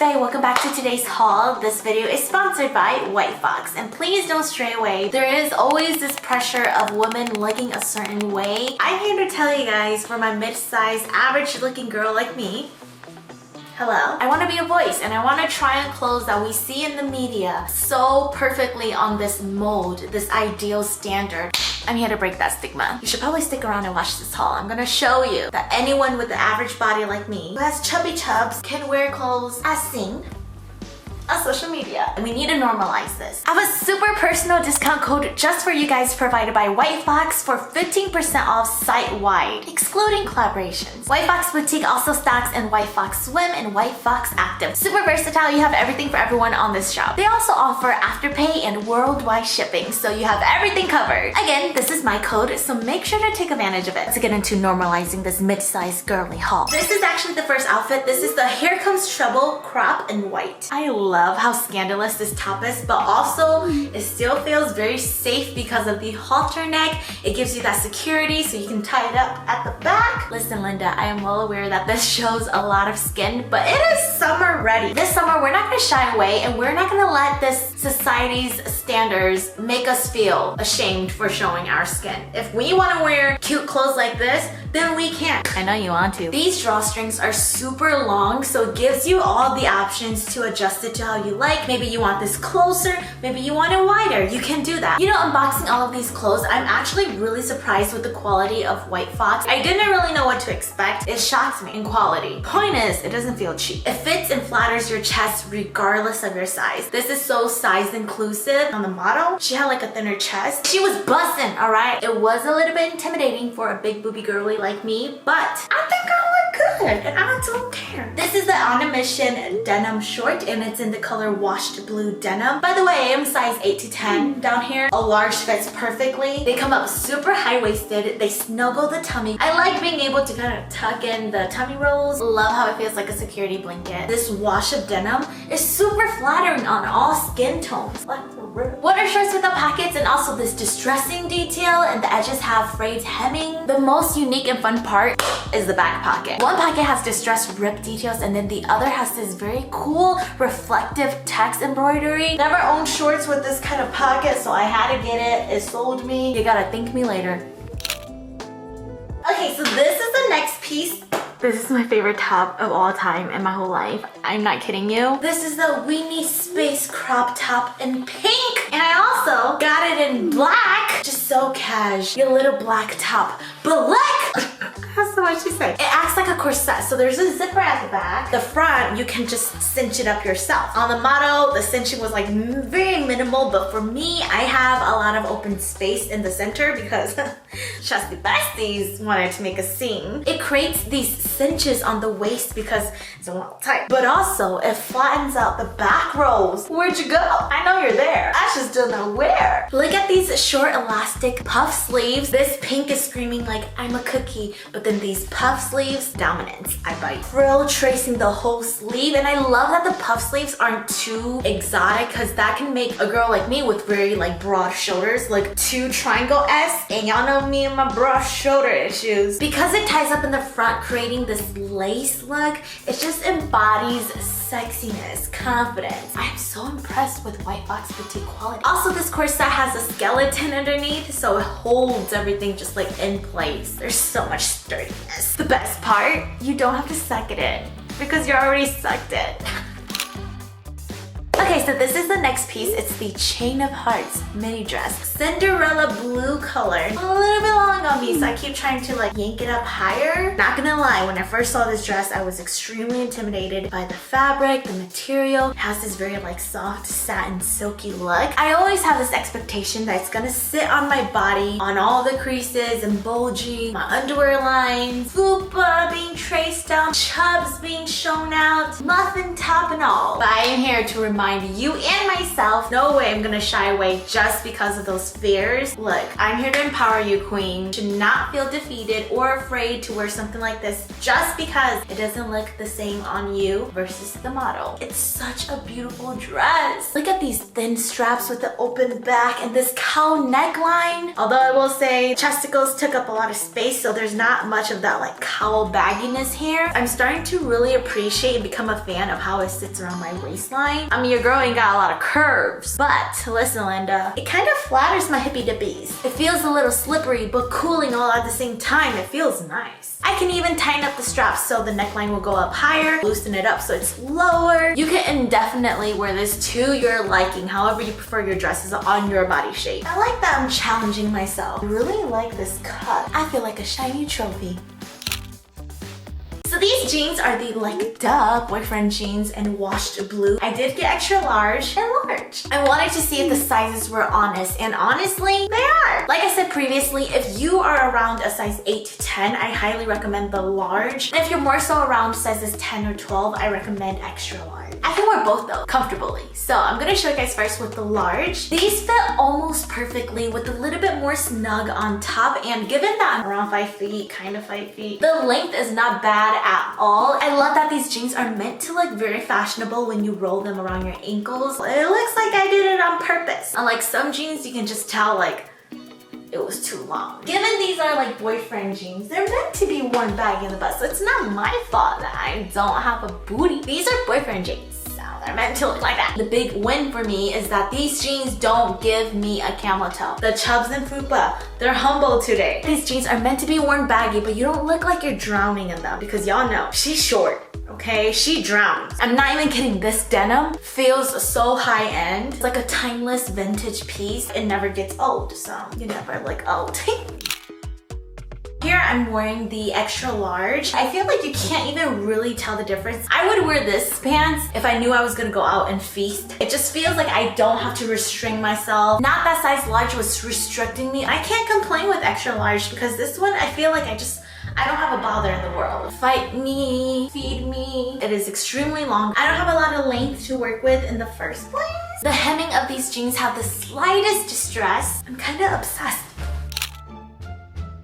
heyitsfei, welcome back to today's haul. This video is sponsored by White Fox, and please don't stray away. There is always this pressure of women looking a certain way. I'm here to tell you guys, for my mid-sized, average-looking girl like me, hello, I want to be a voice, and I want to try on clothes that we see in the media so perfectly on this mold, this ideal standard. I'm here to break that stigma. You should probably stick around and watch this haul. I'm gonna show you that anyone with the average body like me, who has chubby chubs, can wear clothes as seen on social media. And we need to normalize this. I have a super personal discount code just for you guys provided by White Fox for 15% off site-wide, excluding collaborations. White Fox Boutique also stocks in White Fox Swim and White Fox Active. Super versatile, you have everything for everyone on this shop. They also offer Afterpay and worldwide shipping, so you have everything covered. Again, this is my code, so make sure to take advantage of it. Let's get into normalizing this mid-sized girly haul. This is actually the first outfit. This is the Here Comes Trouble crop in white. I love how scandalous this top is, but also it still feels very safe because of the halter neck. It gives you that security so you can tie it up at the back. Listen, Linda, I am well aware that this shows a lot of skin, but it is summer ready. This summer, we're not gonna shy away, and we're not gonna let this society's standards make us feel ashamed for showing our skin. If we wanna wear cute clothes like this, then we can. I know you want to. These drawstrings are super long, so it gives you all the options to adjust it to how you like. Maybe you want this closer, maybe you want it wider. You can do that. You know, unboxing all of these clothes, I'm actually really surprised with the quality of White Fox. I didn't really know what to expect. It shocked me in quality. Point is, it doesn't feel cheap. It fits and flatters your chest regardless of your size. This is so size inclusive. On the model, she had like a thinner chest. She was busting, all right? It was a little bit intimidating for a big booby girly like me, but I think I look good and I don't care. This is the On a Mission denim short, and it's in the color washed blue denim. By the way, I am size 8 to 10 down here. A large fits perfectly. They come up super high-waisted. They snuggle the tummy. I like being able to kind of tuck in the tummy rolls. Love how it feels like a security blanket. This wash of denim is super flattering on all skin tones. What are shorts without pockets, and also this distressing detail, and the edges have frayed hemming. The most unique and fun part is the back pocket. One pocket has distressed rip details, and then the other has this very cool reflective text embroidery. Never owned shorts with this kind of pocket, so I had to get it. It sold me. You gotta thank me later. Okay, so this is the next piece. This is my favorite top of all time in my whole life. I'm not kidding you. This is the Weenie Space crop top in pink. And I also got it in black. Just so cash. Your little black top. But look! That's so much to say. It acts like a corset. So there's a zipper at the back. The front, you can just cinch it up yourself. On the model, the cinching was like very minimal. But for me, I have a lot of open space in the center because trusty besties wanted to make a scene. It creates these cinches on the waist because it's a little tight, but also it flattens out the back rolls. Where'd you go? I know you're there. I just don't know where. Look at these short elastic puff sleeves. This pink is screaming like I'm a cookie, but then these puff sleeves, dominance. I bite. Frill tracing the whole sleeve, and I love that the puff sleeves aren't too exotic because that can make a girl like me with very like broad shoulders look too triangle-esque, and y'all know me and my broad shoulder issues. Because it ties up in the front, creating this lace look, it just embodies sexiness, confidence. I'm so impressed with White Fox boutique quality. Also, this corset has a skeleton underneath, so it holds everything just like in place. There's so much sturdiness. The best part, you don't have to suck it in because you already sucked it. Okay, so this is the next piece. It's the Chain of Hearts mini dress. Cinderella blue color. A little bit long on me, so I keep trying to like yank it up higher. Not gonna lie, when I first saw this dress, I was extremely intimidated by the fabric, the material. It has this very like soft satin silky look. I always have this expectation that it's gonna sit on my body, on all the creases and bulgy, my underwear lines, fupa being traced down, chubs being shown out, muffin top and all. But I am here to remind remind you and myself, no way I'm gonna shy away just because of those fears. Look, I'm here to empower you, queen. You should not feel defeated or afraid to wear something like this just because it doesn't look the same on you versus the model. It's such a beautiful dress. Look at these thin straps with the open back and this cow neckline. Although I will say chesticles took up a lot of space, so there's not much of that like cowl bagginess here. I'm starting to really appreciate and become a fan of how it sits around my waistline. I mean, your girl ain't got a lot of curves, but listen, Linda, it kind of flatters my hippy dippies. It feels a little slippery, but cooling all at the same time. It feels nice. I can even tighten up the straps so the neckline will go up higher, loosen it up so it's lower. You can indefinitely wear this to your liking, however you prefer your dresses on your body shape. I like that I'm challenging myself. I really like this cut. I feel like a shiny trophy. So these jeans are the like duh boyfriend jeans in washed blue. I did get extra large and large. I wanted to see if the sizes were honest, and honestly, they are. Like I said previously, if you are around a size 8 to 10, I highly recommend the large. And if you're more so around sizes 10 or 12, I recommend extra large. I can wear both though, comfortably. So I'm gonna show you guys first with the large. These fit almost perfectly with a little bit more snug on top, and given that I'm around 5 feet, kind of 5 feet, the length is not bad at all. I love that these jeans are meant to look very fashionable when you roll them around your ankles. It looks like I did it on purpose. Unlike some jeans, you can just tell like it was too long. Given these are like boyfriend jeans, they're meant to be worn baggy in the butt, so it's not my fault that I don't have a booty. These are boyfriend jeans, so they're meant to look like that. The big win for me is that these jeans don't give me a camel toe. The chubs and fupa, they're humble today. These jeans are meant to be worn baggy, but you don't look like you're drowning in them because y'all know she's short. Okay, she drowns. I'm not even kidding, this denim feels so high-end. It's like a timeless vintage piece. It never gets old, so you never look old. Here I'm wearing the extra large. I feel like you can't even really tell the difference. I would wear this pants if I knew I was gonna go out and feast. It just feels like I don't have to restrain myself. Not that size large was restricting me. I can't complain with extra large because this one, I feel like I don't have a bother in the world. Fight me, feed me. It is extremely long. I don't have a lot of length to work with in the first place. The hemming of these jeans have the slightest distress. I'm kind of obsessed.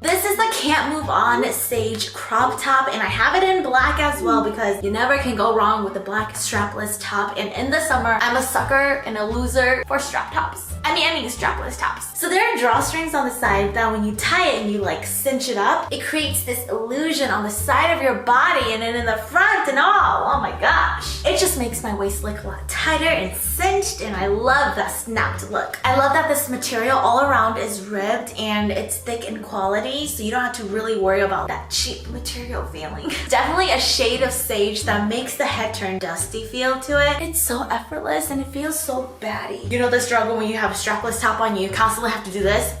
This is the Can't Move On Sage crop top, and I have it in black as well because you never can go wrong with a black strapless top. And in the summer, I'm a sucker and a loser for strap tops. I mean strapless tops. So there are drawstrings on the side that when you tie it and you like cinch it up, it creates this illusion on the side of your body and then in the front and all. Oh my gosh. It just makes my waist look a lot tighter and cinched, and I love that snapped look. I love that this material all around is ribbed and it's thick in quality, so you don't have to really worry about that cheap material feeling. Definitely a shade of sage that makes the head turn dusty feel to it. It's so effortless and it feels so batty. You know the struggle when you have a strapless top on, you constantly have to do this?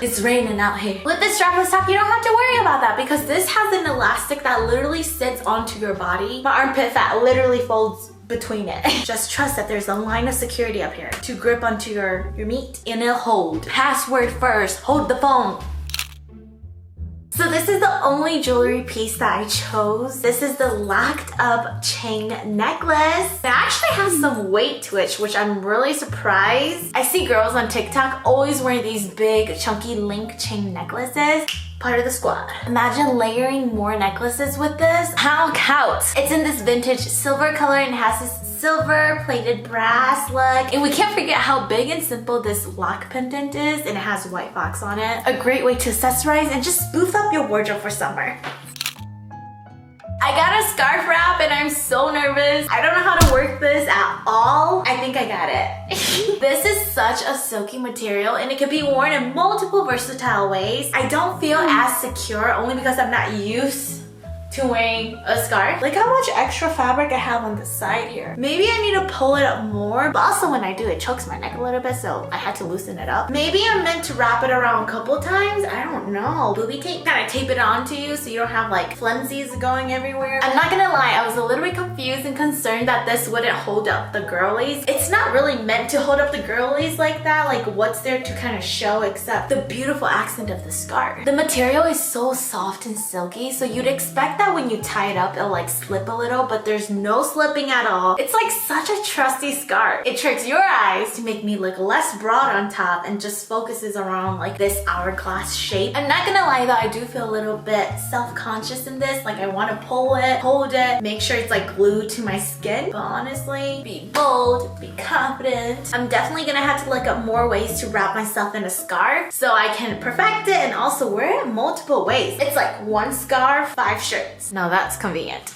It's raining out here. With this strapless top, you don't have to worry about that because this has an elastic that literally sits onto your body. My armpit fat literally folds between it. Just trust that there's a line of security up here to grip onto your meat and it'll hold. Password first, hold the phone. So this is the only jewelry piece that I chose. This is the locked up chain necklace. It actually has some weight to it, which I'm really surprised. I see girls on TikTok always wearing these big chunky link chain necklaces. Part of the squad. Imagine layering more necklaces with this. How counts? It's in this vintage silver color and has this silver plated brass look. And we can't forget how big and simple this lock pendant is, and it has white fox on it. A great way to accessorize and just spoof up your wardrobe for summer. I got a scarf wrap and I'm so nervous. I don't know how to work this at all. I think I got it. This is such a silky material and it can be worn in multiple versatile ways. I don't feel as secure only because I'm not used to wearing a scarf. Look how much extra fabric I have on the side here. Maybe I need to pull it up more, but also when I do, it chokes my neck a little bit, so I had to loosen it up. Maybe I'm meant to wrap it around a couple times. I don't know. Booby tape, kind of tape it onto you so you don't have like flimsies going everywhere. I'm not gonna lie, I was a little bit confused and concerned that this wouldn't hold up the girlies. It's not really meant to hold up the girlies like that. Like what's there to kind of show except the beautiful accent of the scarf. The material is so soft and silky, so you'd expect that that when you tie it up, it'll like slip a little, but there's no slipping at all. It's like such a trusty scarf. It tricks your eyes to make me look less broad on top and just focuses around like this hourglass shape. I'm not gonna lie though, I do feel a little bit self-conscious in this. Like I want to pull it, hold it, make sure it's like glued to my skin. But honestly, be bold, be confident. I'm definitely gonna have to look up more ways to wrap myself in a scarf so I can perfect it and also wear it multiple ways. It's like one scarf, 5 shirts. Now that's convenient.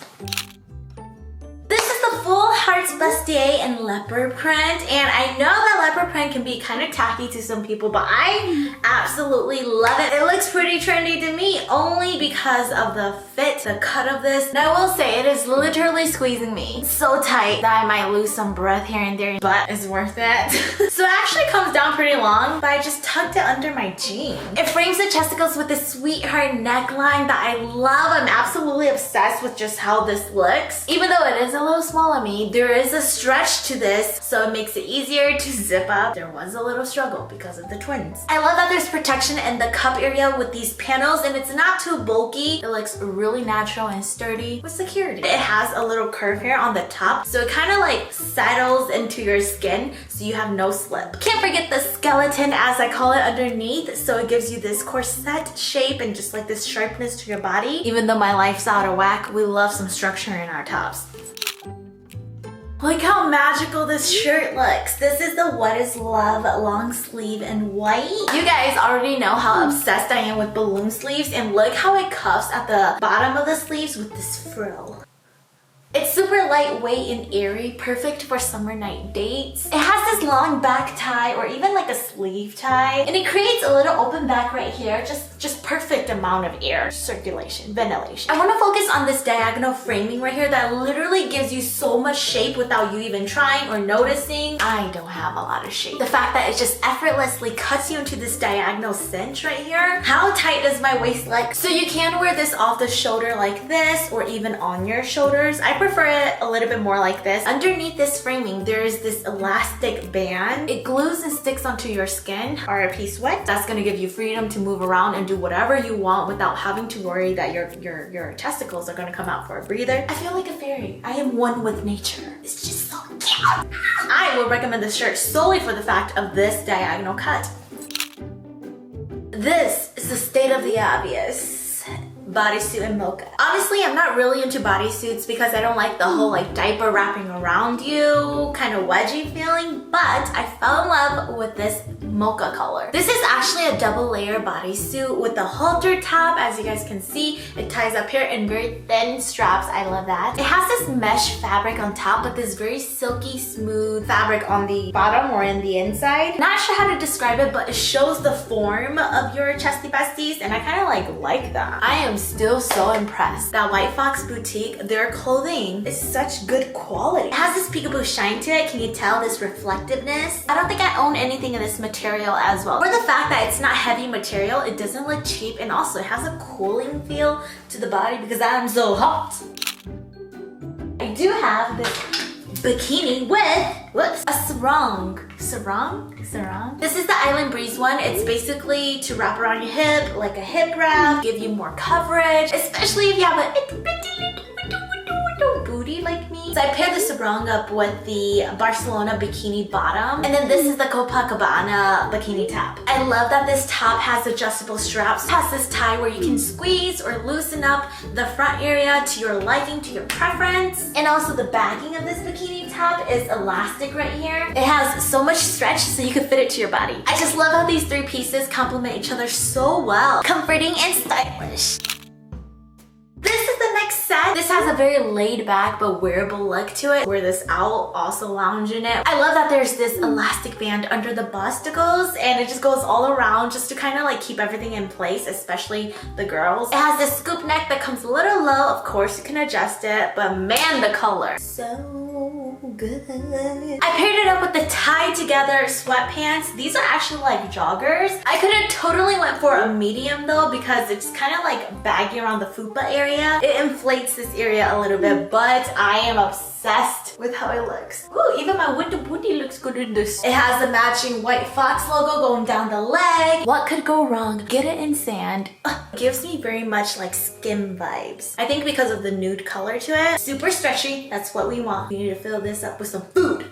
This is the full hearts bustier in leopard print, and I know that leopard print can be kind of tacky to some people, but I absolutely love it. It looks pretty trendy to me only because of the fit, the cut of this. And I will say it is literally squeezing me so tight that I might lose some breath here and there, but it's worth it. So it actually comes down pretty long, but I just tucked it under my jean. It frames the chesticles with this sweetheart neckline that I love. I'm absolutely obsessed with just how this looks. Even though it is a little small on me, there is a stretch to this, so it makes it easier to zip up. There was a little struggle because of the twins. I love that there's protection in the cup area with these panels, and it's not too bulky. It looks really natural and sturdy with security. It has a little curve here on the top, so it kind of like settles into your skin so you have no slip. Can't forget the skeleton, as I call it, underneath, so it gives you this corset shape and just like this sharpness to your body. Even though my life's out of whack, we love some structure in our tops. Look how magical this shirt looks. This is the What Is Love long sleeve in white. You guys already know how obsessed I am with balloon sleeves, and look how it cuffs at the bottom of the sleeves with this frill. It's super lightweight and airy, perfect for summer night dates. It has this long back tie or even like a sleeve tie, and it creates a little open back right here, just perfect amount of air circulation, ventilation. I want to focus on this diagonal framing right here that literally gives you so much shape without you even trying or noticing. I don't have a lot of shape. The fact that it just effortlessly cuts you into this diagonal cinch right here. How tight does my waist look? So you can wear this off the shoulder like this or even on your shoulders. I prefer it a little bit more like this. Underneath this framing, there is this elastic band. It glues and sticks onto your skin. RIP sweat. That's gonna give you freedom to move around and do whatever you want without having to worry that your testicles are gonna come out for a breather. I feel like a fairy. I am one with nature. It's just so cute. I will recommend this shirt solely for the fact of this diagonal cut. This is the state of the obvious bodysuit in mocha. Honestly, I'm not really into bodysuits because I don't like the whole like diaper wrapping around you kind of wedgie feeling, but I fell in love with this mocha color. This is actually a double layer bodysuit with a halter top. As you guys can see, it ties up here in very thin straps. I love that. It has this mesh fabric on top, but this very silky smooth fabric on the bottom or in the inside. Not sure how to describe it, but it shows the form of your chesty besties, and I kind of like that. I am still so impressed that White Fox Boutique, their clothing is such good quality. It has this peekaboo shine to it. Can you tell this reflectiveness? I don't think I own anything in this material as well. For the fact that it's not heavy material, it doesn't look cheap, and also it has a cooling feel to the body because I'm so hot. I do have this bikini with a sarong. Sarong? This is the Island Breeze one. It's basically to wrap around your hip, like a hip wrap, give you more coverage, especially if you have a booty like me. So I paired the sarong up with the Barcelona bikini bottom, and then this is the Copacabana bikini top. I love that this top has adjustable straps. It has this tie where you can squeeze or loosen up the front area to your liking, to your preference. And also the backing of this bikini top is elastic right here. It has so much stretch so you can fit it to your body. I just love how these 3 pieces complement each other so well. Comforting and stylish. This is the next set. This has a very laid back but wearable look to it. Wear this out, also lounge in it. I love that there's this elastic band under the busticles, and it just goes all around just to kind of like keep everything in place, especially the girls. It has this scoop neck that comes a little low. Of course you can adjust it, but man, the color. So good. I paired it up with the tied together sweatpants. These are actually like joggers. I could have totally went for a medium though because it's kind of like baggy around the fupa area. It inflates this area a little bit, but I am obsessed with how it looks. Ooh, even my winter booty looks good in this. It has the matching White Fox logo going down the leg. What could go wrong? Get it in sand. It gives me very much like skim vibes. I think because of the nude color to it. Super stretchy, that's what we want. We need to fill this up with some food.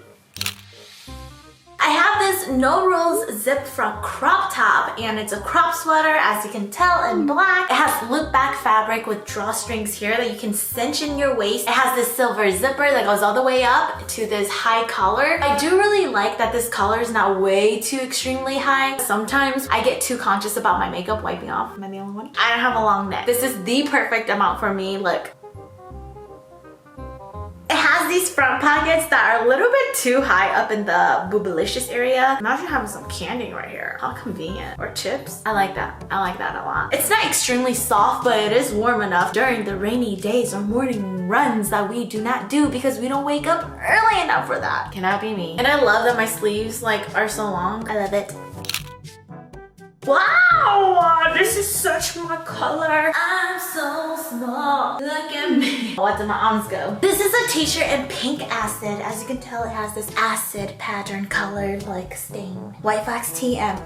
I have this no rules zip front crop top, and it's a crop sweater, as you can tell, in black. It has loop back fabric with drawstrings here that you can cinch in your waist. It has this silver zipper that goes all the way up to this high collar. I do really like that this collar is not way too extremely high. Sometimes I get too conscious about my makeup wiping off. Am I the only one? I don't have a long neck. This is the perfect amount for me. Look. It has these front pockets that are a little bit too high up in the boobylicious area. Imagine having some candy right here. How convenient. Or chips. I like that. I like that a lot. It's not extremely soft, but it is warm enough during the rainy days or morning runs that we do not do because we don't wake up early enough for that. Cannot be me. And I love that my sleeves are so long. I love it. Wow, this is such my color. I'm so small. Look at me. What did my arms go? This is a t-shirt in pink acid. As you can tell, it has this acid pattern colored like stain. White Fox TM.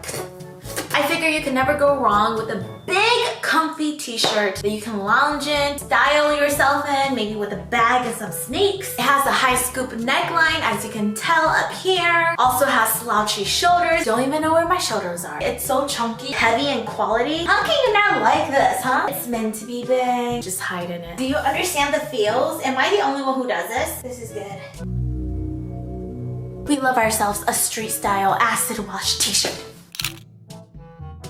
I figure you can never go wrong with a big comfy t-shirt that you can lounge in, style yourself in, maybe with a bag and some sneaks. It has a high scoop neckline, as you can tell up here. Also has slouchy shoulders. Don't even know where my shoulders are. It's so chunky, heavy in quality. How can you not like this, huh? It's meant to be big. Just hide in it. Do you understand the feels? Am I the only one who does this? This is good. We love ourselves a street style acid wash t-shirt.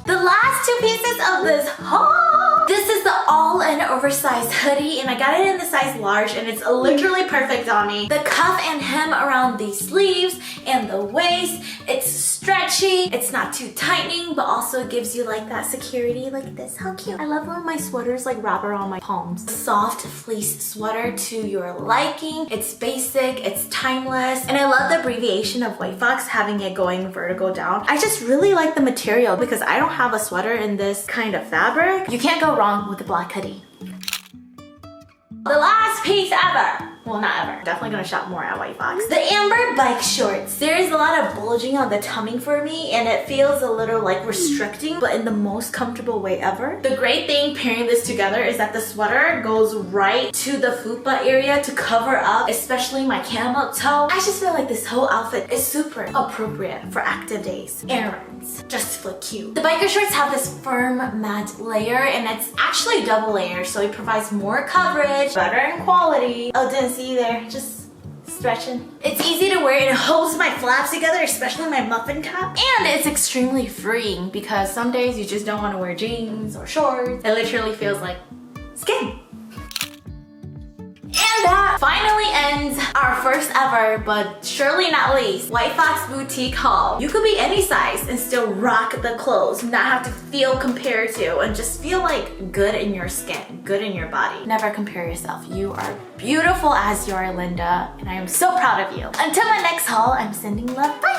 The last two pieces of this haul. This is the all-in oversized hoodie, and I got it in the size large, and it's literally perfect on me. The cuff and hem around the sleeves and the waist, it's stretchy, it's not too tightening, but also gives you like that security like this. How cute. I love when my sweaters like wrap around my palms. Soft fleece sweater to your liking. It's basic, it's timeless, and I love the abbreviation of White Fox having it going vertical down. I just really like the material because I don't have a sweater in this kind of fabric. You can't go wrong with a black hoodie. The last piece ever. Well, not ever. Definitely gonna shop more at White Fox. The amber bike shorts. There is a lot of bulging on the tummy for me, and it feels a little like restricting, but in the most comfortable way ever. The great thing pairing this together is that the sweater goes right to the fupa area to cover up, especially my camel toe. I just feel like this whole outfit is super appropriate for active days, errands, just for cute. The biker shorts have this firm matte layer, and it's actually double layer, so it provides more coverage, better in quality. Oh, didn't see you there, just stretching. It's easy to wear, it holds my flaps together, especially my muffin top. And it's extremely freeing because some days you just don't want to wear jeans or shorts. It literally feels like skin. And that finally ends our first ever, but surely not least, White Fox boutique haul. You could be any size and still rock the clothes, not have to feel compared to, and just feel like good in your skin, good in your body. Never compare yourself. You are beautiful as you are, Linda, and I am so proud of you. Until my next haul, I'm sending love. Bye!